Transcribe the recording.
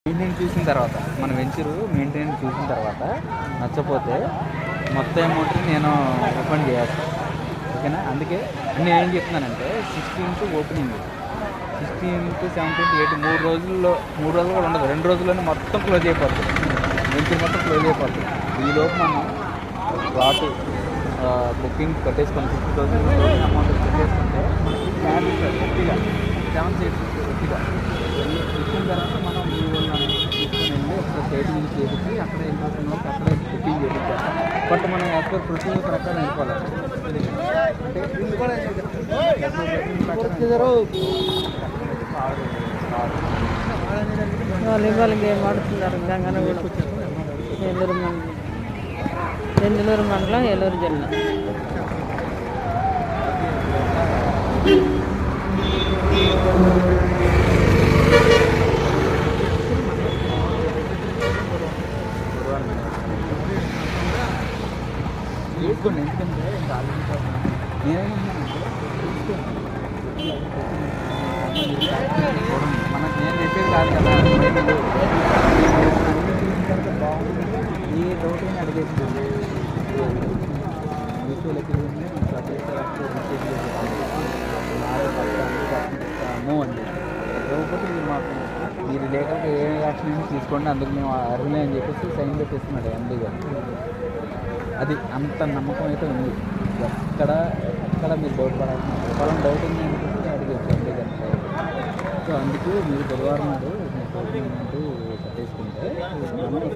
Maintenance చూసిన తర్వాత మన వెంచరు మెయింటెనెన్స్ చూసిన తర్వాత నచ్చపోతే మొత్తం అమౌంట్ని నేను రిఫండ్ చేస్తాను. ఓకేనా? అందుకే నేను ఏం చెప్తున్నానంటే 16th ఓపెనింగ్, 16th 17th 8 3 రోజులు కూడా ఉండదు, 2 రోజుల్లోనే మొత్తం క్లోజ్ అయిపోతుంది. వెంచర్ మొత్తం క్లోజ్ అయిపోతుంది. ఈలోపు మనం ప్లాట్ బుకింగ్ కట్టేసుకొని 50,000 అమౌంట్ కట్టేసుకుంటే మనకి క్యాబ్ ఇస్తారు గట్టిగా 7 సీట్స్ గట్టిగా ఇచ్చిన తర్వాత మనం ఈ వాళ్ళని తీసుకుని వెళ్ళి అక్కడ స్టేటింగ్ చేసి అక్కడ వెళ్ళిపోతున్న వాళ్ళకి అక్కడే బుకింగ్ చేయించాలి. బట్ మనం యాజ్ పర్ ప్రొసీజర్ ప్రకారం వెళ్ళిపోవాలి. అంటే వాలీబాల్ గేమ్ ఆడుతున్నారు గంగనగూడెం దెందులూరు మండలం ఏలూరు జిల్లా. వేసుకోండి, ఎందుకంటే నేనేమన్నానంటే మనకు నేను చెప్పేది కాదు కదా, బాగుంది ఏ డౌట్ అయినా అడిగేస్తుంది. ఇస్తాము అండి. లేకపోతే మీరు మాకు మీరు లేకపోతే ఏ యాక్షన్ అయినా తీసుకోండి, అందుకు మేము అర్హులే అని చెప్పేసి సైన్ పెట్టేస్తున్నాడు ఎండి గారు. అది అంత నమ్మకం అయితే ఉంది. ఎక్కడ మీరు డౌట్ పడాల్సిన పొలం డౌట్ ఉంది అనుకుంటే అడిగేచ్చు ఎండి గారు. సో అందుకు మీరు బుధవారం నాడు మీ కట్టేసుకుంటే